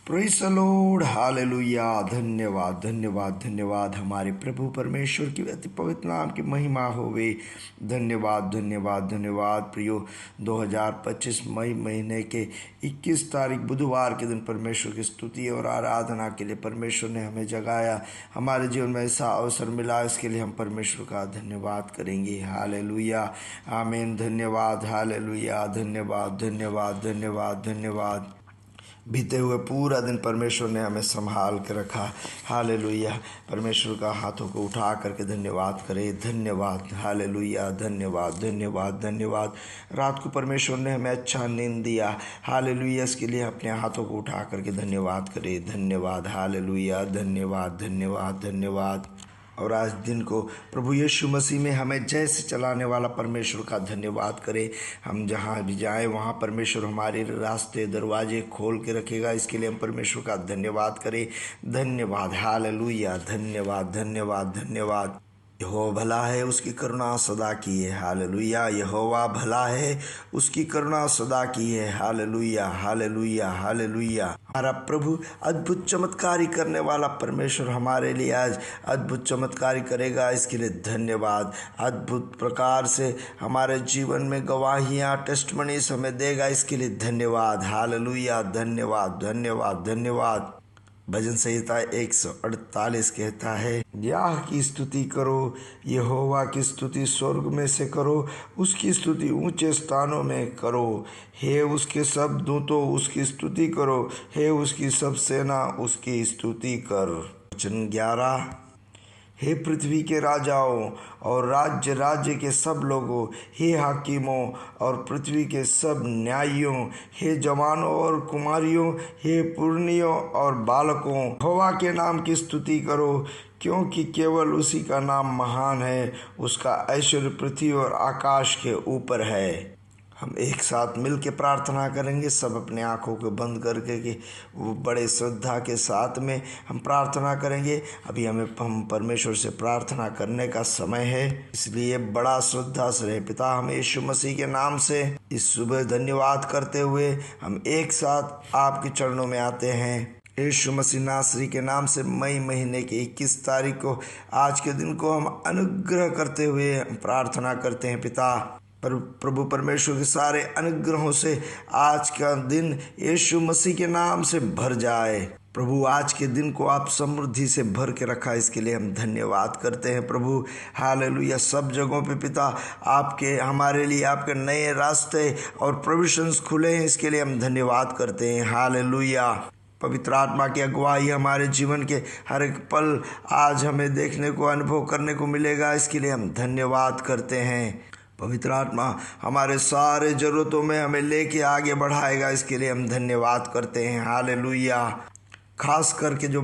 Praise the Lord, hallelujah. धन्यवाद धन्यवाद धन्यवाद हमारे प्रभु परमेश्वर की अति पवित्र नाम की महिमा होवे। धन्यवाद धन्यवाद धन्यवाद प्रियो। 2025 मई महीने के 21 तारीख बुधवार के दिन परमेश्वर की स्तुति और आराधना के लिए परमेश्वर ने हमें जगाया, हमारे जीवन में ऐसा अवसर मिला, इसके लिए हम परमेश्वर का धन्यवाद करेंगे। हालेलुया, आमीन। धन्यवाद, हालेलुया। धन्यवाद धन्यवाद धन्यवाद धन्यवाद। बीते हुए पूरा दिन परमेश्वर ने हमें संभाल के रखा। हालेलुया। परमेश्वर का हाथों को उठा करके धन्यवाद करें। धन्यवाद, हालेलुया। धन्यवाद धन्यवाद धन्यवाद। रात को परमेश्वर ने हमें अच्छा नींद दिया। हालेलुया। इसके लिए अपने हाथों को उठा करके धन्यवाद करें। धन्यवाद, हालेलुया। धन्यवाद धन्यवाद धन्यवाद। और आज दिन को प्रभु यीशु मसीह में हमें जय से चलाने वाला परमेश्वर का धन्यवाद करें। हम जहाँ भी जाएं वहाँ परमेश्वर हमारे रास्ते दरवाजे खोल के रखेगा, इसके लिए हम परमेश्वर का धन्यवाद करें। धन्यवाद, हालेलुया। धन्यवाद धन्यवाद धन्यवाद। यहोवा भला है, उसकी करुणा सदा की है। हालेलुया। यहोवा भला है, उसकी करुणा सदा की है। Hallelujah hallelujah hallelujah. हमारा प्रभु अद्भुत चमत्कारी करने वाला परमेश्वर हमारे लिए आज अद्भुत चमत्कारी करेगा, इसके लिए धन्यवाद। अद्भुत प्रकार से हमारे जीवन में गवाहियाँ टेस्टमनीज हमें देगा, इसके लिए धन्यवाद। हालेलुया। धन्यवाद धन्यवाद धन्यवाद। भजन संहिता 148 कहता है, याह की स्तुति करो, यहोवा की स्तुति स्वर्ग में से करो, उसकी स्तुति ऊंचे स्थानों में करो। हे उसके सब दूतों उसकी स्तुति करो, हे उसकी सब सेना उसकी स्तुति कर। वचन 11, हे पृथ्वी के राजाओं और राज्य राज्य के सब लोगों, हे हाकिमों और पृथ्वी के सब न्यायियों, हे जवानों और कुमारियों, हे पुरनियों और बालकों, यहोवा के नाम की स्तुति करो, क्योंकि केवल उसी का नाम महान है, उसका ऐश्वर्य पृथ्वी और आकाश के ऊपर है। हम एक साथ मिल के प्रार्थना करेंगे, सब अपने आँखों को बंद करके कि वो बड़े श्रद्धा के साथ में हम प्रार्थना करेंगे। अभी हम परमेश्वर से प्रार्थना करने का समय है, इसलिए बड़ा श्रद्धा से रहे। पिता, हम यीशु मसीह के नाम से इस सुबह धन्यवाद करते हुए हम एक साथ आपके चरणों में आते हैं। यीशु मसीह नासरी के नाम से मई महीने की 21 तारीख को आज के दिन को हम अनुग्रह करते हुए प्रार्थना करते हैं। पिता, प्रभु परमेश्वर के सारे अनुग्रहों से आज का दिन यीशु मसीह के नाम से भर जाए। प्रभु, आज के दिन को आप समृद्धि से भर के रखा, इसके लिए हम धन्यवाद करते हैं। प्रभु, हालेलुया। सब जगहों पे पिता आपके हमारे लिए आपके नए रास्ते और प्रोविजंस खुले हैं, इसके लिए हम धन्यवाद करते हैं। हालेलुया। पवित्र आत्मा की अगुवाई हमारे जीवन के हर एक पल आज हमें देखने को, अनुभव करने को मिलेगा, इसके लिए हम धन्यवाद करते हैं। पवित्र आत्मा हमारे सारे ज़रूरतों में हमें लेके आगे बढ़ाएगा, इसके लिए हम धन्यवाद करते हैं। हालेलुया। खास करके जो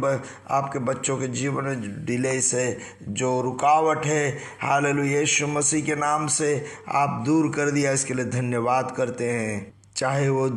आपके बच्चों के जीवन में डिले से जो रुकावट है, हालेलुया, यीशु मसीह के नाम से आप दूर कर दिया, इसके लिए धन्यवाद करते हैं। चाहे वो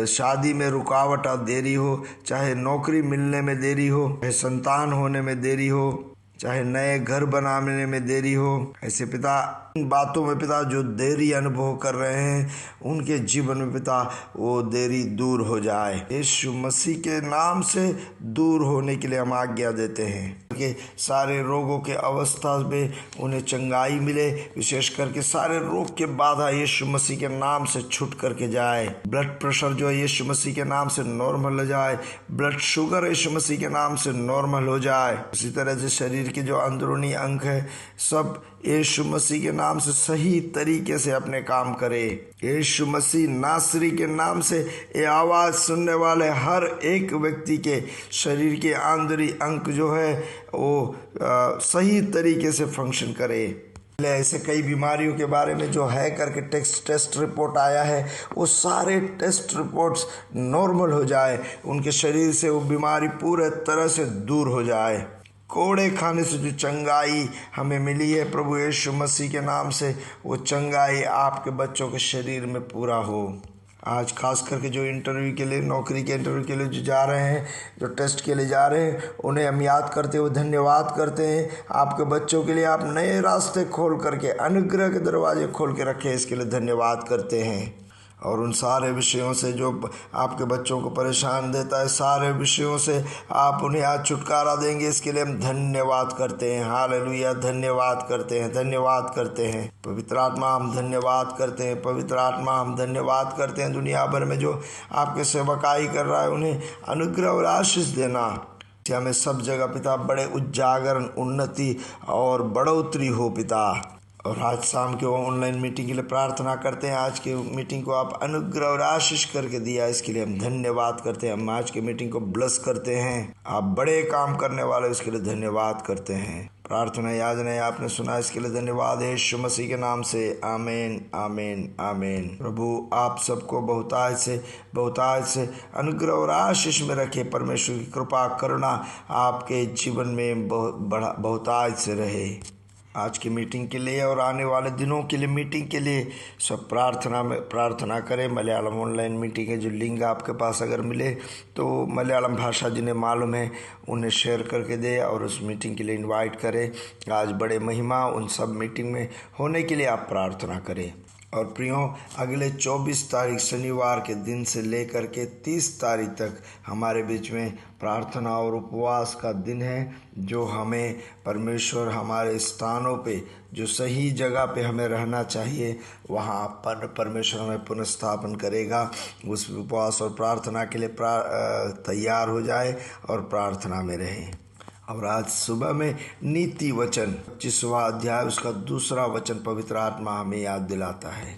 शादी में रुकावट और देरी हो, चाहे नौकरी मिलने में देरी हो, चाहे संतान होने में देरी हो, चाहे नए घर बनाने में देरी हो, ऐसे पिता इन बातों में पिता जो देरी अनुभव कर रहे हैं उनके जीवन में पिता वो देरी दूर हो जाए। यीशु मसीह के नाम से दूर होने के लिए हम आज्ञा देते हैं कि सारे रोगों के अवस्था में उन्हें चंगाई मिले, विशेष करके सारे रोग के बाधा यीशु मसीह के नाम से छूट करके जाए। ब्लड प्रेशर जो है यीशु मसीह के नाम से नॉर्मल हो जाए, ब्लड शुगर यीशु मसीह के नाम से नॉर्मल हो जाए। उसी तरह से शरीर के जो अंदरूनी अंग है सब यीशु मसीह के नाम से सही तरीके से अपने काम करे। यीशु मसीह नासरी के नाम से ये आवाज़ सुनने वाले हर एक व्यक्ति के शरीर के आंतरिक अंग जो है वो सही तरीके से फंक्शन करे। ऐसे कई बीमारियों के बारे में जो है करके टेस्ट रिपोर्ट आया है, वो सारे टेस्ट रिपोर्ट्स नॉर्मल हो जाए, उनके शरीर से वो बीमारी पूरे तरह से दूर हो जाए। कोड़े खाने से जो चंगाई हमें मिली है प्रभु यीशु मसीह के नाम से, वो चंगाई आपके बच्चों के शरीर में पूरा हो। आज खास करके जो इंटरव्यू के लिए, नौकरी के इंटरव्यू के लिए जो जा रहे हैं, जो टेस्ट के लिए जा रहे हैं, उन्हें हम याद करते हुए धन्यवाद करते हैं। आपके बच्चों के लिए आप नए रास्ते खोल करके, अनुग्रह के दरवाजे खोल के रखे, इसके लिए धन्यवाद करते हैं। और उन सारे विषयों से जो आपके बच्चों को परेशान देता है, सारे विषयों से आप उन्हें आज छुटकारा देंगे। इसके लिए हम धन्यवाद करते हैं। हालेलुया, धन्यवाद करते हैं, धन्यवाद करते हैं। पवित्र आत्मा हम धन्यवाद करते हैं, पवित्र आत्मा हम धन्यवाद करते हैं। दुनिया भर में जो आपके सेवकाई कर रहा है उन्हें अनुग्रह और आशीष देना। हमें सब जगह पिता बड़े उजागरण, उन्नति और बढ़ोतरी हो पिता। और आज शाम के ऑनलाइन मीटिंग के लिए प्रार्थना करते हैं। आज की मीटिंग को आप अनुग्रह और आशीष करके दिया, इसके लिए हम धन्यवाद करते हैं। हम आज की मीटिंग को ब्लेस करते हैं। आप बड़े काम करने वाले, इसके लिए धन्यवाद करते हैं। प्रार्थना याचना आपने सुना, इसके लिए धन्यवाद है। यीशु मसीह के नाम से आमीन, आमीन, आमीन। प्रभु आप सबको बहुतायत से अनुग्रह और आशीष में रखे। परमेश्वर की कृपा करुणा आपके जीवन में बहुतायत से रहे। आज की मीटिंग के लिए और आने वाले दिनों के लिए मीटिंग के लिए सब प्रार्थना करें। मलयालम ऑनलाइन मीटिंग है, जो लिंक आपके पास अगर मिले तो मलयालम भाषा जिन्हें मालूम है उन्हें शेयर करके दे और उस मीटिंग के लिए इनवाइट करें। आज बड़े महिमा उन सब मीटिंग में होने के लिए आप प्रार्थना करें। और प्रियों, अगले 24 तारीख शनिवार के दिन से लेकर के 30 तारीख तक हमारे बीच में प्रार्थना और उपवास का दिन है, जो हमें परमेश्वर हमारे स्थानों पे, जो सही जगह पे हमें रहना चाहिए, वहाँ पर परमेश्वर हमें पुनर्स्थापन करेगा। उस उपवास और प्रार्थना के लिए तैयार हो जाए और प्रार्थना में रहें। और आज सुबह में नीति वचन 25वां अध्याय उसका 2 वचन पवित्र आत्मा हमें याद दिलाता है।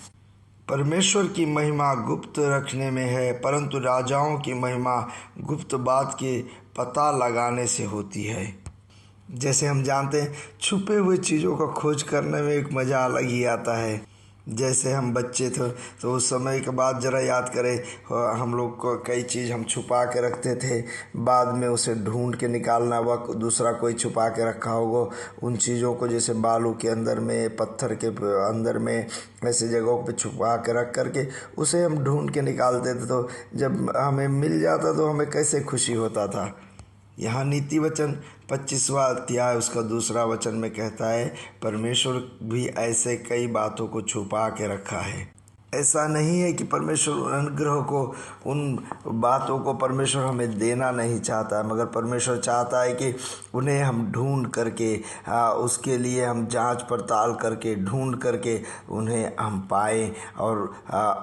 परमेश्वर की महिमा गुप्त रखने में है, परंतु राजाओं की महिमा गुप्त बात के पता लगाने से होती है। जैसे हम जानते हैं, छुपे हुए चीज़ों का खोज करने में एक मज़ा अलग ही आता है। जैसे हम बच्चे थे तो उस समय के बाद ज़रा याद करें, हम लोग को कई चीज़ हम छुपा के रखते थे, बाद में उसे ढूंढ के निकालना हुआ, दूसरा कोई छुपा के रखा होगा उन चीज़ों को, जैसे बालू के अंदर में, पत्थर के अंदर में, ऐसे जगहों पे छुपा के रख करके उसे हम ढूंढ के निकालते थे। तो जब हमें मिल जाता तो हमें कैसे खुशी होता था। यहाँ नीति वचन 25वां अध्याय उसका 2 वचन में कहता है, परमेश्वर भी ऐसे कई बातों को छुपा के रखा है। ऐसा नहीं है कि परमेश्वर अनुग्रह को, उन बातों को परमेश्वर हमें देना नहीं चाहता है, मगर परमेश्वर चाहता है कि उन्हें हम ढूंढ करके, उसके लिए हम जांच पड़ताल करके, ढूंढ करके उन्हें हम पाएं और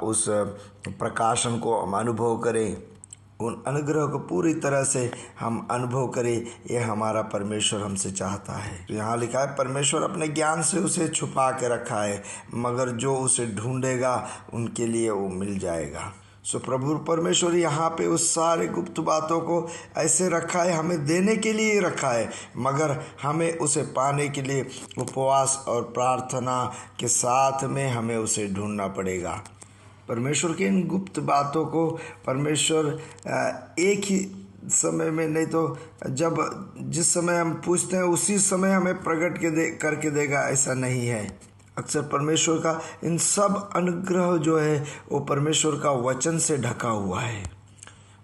उस प्रकाशन को हम अनुभव करें, उन अनुग्रह को पूरी तरह से हम अनुभव करें। ये हमारा परमेश्वर हमसे चाहता है। तो यहाँ लिखा है, परमेश्वर अपने ज्ञान से उसे छुपा के रखा है, मगर जो उसे ढूंढेगा उनके लिए वो मिल जाएगा। सो प्रभु परमेश्वर यहाँ पे उस सारे गुप्त बातों को ऐसे रखा है, हमें देने के लिए रखा है, मगर हमें उसे पाने के लिए उपवास और प्रार्थना के साथ में हमें उसे ढूंढना पड़ेगा। परमेश्वर के इन गुप्त बातों को परमेश्वर एक ही समय में, नहीं तो जिस समय हम पूछते हैं उसी समय हमें प्रकट करके देगा, ऐसा नहीं है। अक्सर परमेश्वर का इन सब अनुग्रह जो है वो परमेश्वर का वचन से ढका हुआ है।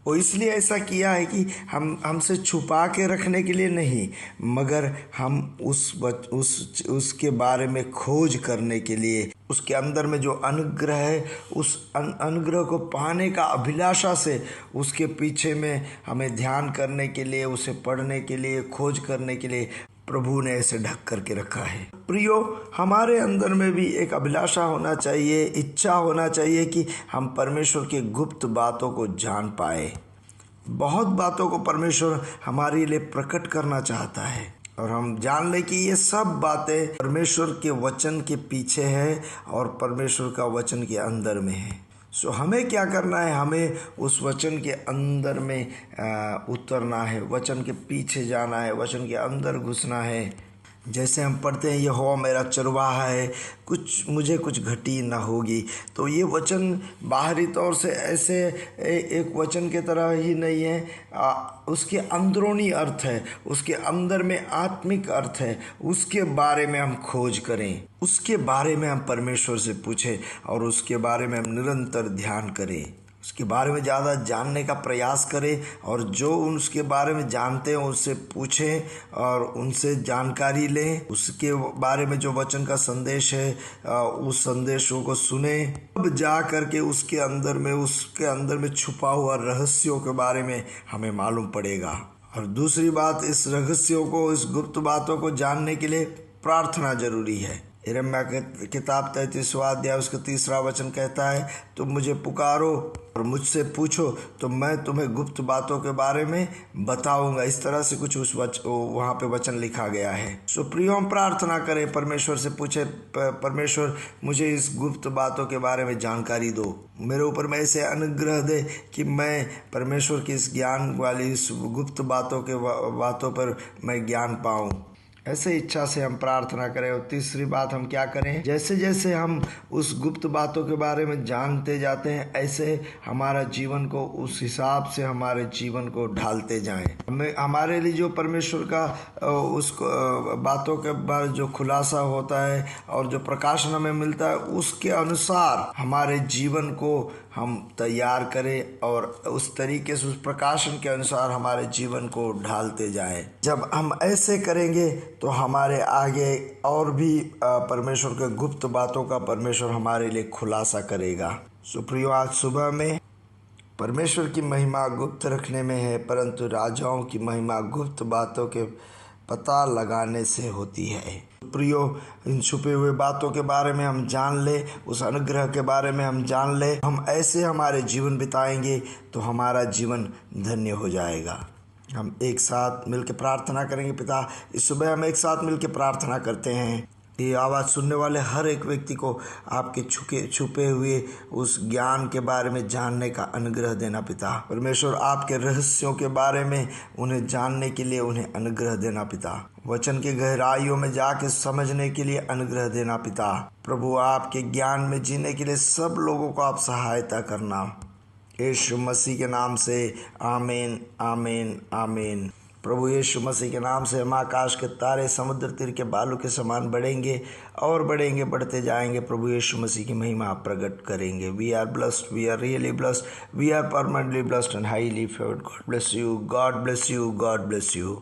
वो इसलिए ऐसा किया है कि हमसे छुपा के रखने के लिए नहीं, मगर हम उसके बारे में खोज करने के लिए, उसके अंदर में जो अनुग्रह है उस अनुग्रह को पाने का अभिलाषा से उसके पीछे में हमें ध्यान करने के लिए, उसे पढ़ने के लिए, खोज करने के लिए प्रभु ने ऐसे ढक करके रखा है। प्रियो, हमारे अंदर में भी एक अभिलाषा होना चाहिए, इच्छा होना चाहिए कि हम परमेश्वर की गुप्त बातों को जान पाए। बहुत बातों को परमेश्वर हमारे लिए प्रकट करना चाहता है और हम जान लें कि ये सब बातें परमेश्वर के वचन के पीछे है और परमेश्वर का वचन के अंदर में है। सो हमें क्या करना है, हमें उस वचन के अंदर में उतरना है, वचन के पीछे जाना है, वचन के अंदर घुसना है। जैसे हम पढ़ते हैं, यहोवा मेरा चरवाहा है, मुझे कुछ घटी न होगी। तो ये वचन बाहरी तौर से ऐसे एक वचन के तरह ही नहीं है, उसके अंदरूनी अर्थ है, उसके अंदर में आत्मिक अर्थ है। उसके बारे में हम खोज करें, उसके बारे में हम परमेश्वर से पूछें और उसके बारे में हम निरंतर ध्यान करें। उसके बारे में ज़्यादा जानने का प्रयास करें और जो उसके बारे में जानते हैं उससे पूछें और उनसे जानकारी लें। उसके बारे में जो वचन का संदेश है उस संदेशों को सुने। अब जा कर के उसके अंदर में छुपा हुआ रहस्यों के बारे में हमें मालूम पड़ेगा। और दूसरी बात, इस रहस्यों को, इस गुप्त बातों को जानने के लिए प्रार्थना जरूरी है। यिर्मयाह की किताब 33वां अध्याय उसका 3 वचन कहता है, तुम मुझे पुकारो और मुझसे पूछो तो मैं तुम्हें गुप्त बातों के बारे में बताऊंगा। इस तरह से कुछ वहाँ पे वचन लिखा गया है। सो प्रियो, हम प्रार्थना करें, परमेश्वर से पूछे, परमेश्वर मुझे इस गुप्त बातों के बारे में जानकारी दो, मेरे ऊपर में ऐसे अनुग्रह दे कि मैं परमेश्वर की इस ज्ञान वाली इस गुप्त बातों पर मैं ज्ञान पाऊँ। ऐसे इच्छा से हम प्रार्थना करें। और तीसरी बात हम क्या करें, जैसे जैसे हम उस गुप्त बातों के बारे में जानते जाते हैं, ऐसे हमारा जीवन को उस हिसाब से हमारे जीवन को ढालते जाएं। हमारे लिए जो परमेश्वर का उस बातों के बारे जो खुलासा होता है और जो प्रकाशन हमें मिलता है, उसके अनुसार हमारे जीवन को हम तैयार करें और उस तरीके से उस प्रकाशन के अनुसार हमारे जीवन को ढालते जाएं। जब हम ऐसे करेंगे तो हमारे आगे और भी परमेश्वर के गुप्त बातों का परमेश्वर हमारे लिए खुलासा करेगा। सुप्रियो, आज सुबह में परमेश्वर की महिमा गुप्त रखने में है, परंतु राजाओं की महिमा गुप्त बातों के पता लगाने से होती है। प्रियो, इन छुपे हुए बातों के बारे में हम जान ले, उस अनुग्रह के बारे में हम जान ले, हम ऐसे हमारे जीवन बिताएंगे तो हमारा जीवन धन्य हो जाएगा। हम एक साथ मिलकर प्रार्थना करेंगे। पिता, इस सुबह हम एक साथ मिलकर प्रार्थना करते हैं। ये आवाज़ सुनने वाले हर एक व्यक्ति को आपके छुपे हुए उस ज्ञान के बारे में जानने का अनुग्रह देना पिता। परमेश्वर, आपके रहस्यों के बारे में उन्हें जानने के लिए उन्हें अनुग्रह देना पिता। वचन की गहराइयों में जाके समझने के लिए अनुग्रह देना पिता। प्रभु, आपके ज्ञान में जीने के लिए सब लोगों को आप सहायता करना। यीशु मसीह के नाम से आमीन, आमीन, आमीन। प्रभु यीशु मसीह के नाम से हम आकाश के तारे समुद्र तीर के बालू के समान बढ़ेंगे और बढ़ेंगे, बढ़ते जाएंगे। प्रभु यीशु मसीह की महिमा प्रकट करेंगे। We are blessed, we are really blessed, we are permanently blessed and highly favoured. God bless you, God bless you, God bless you.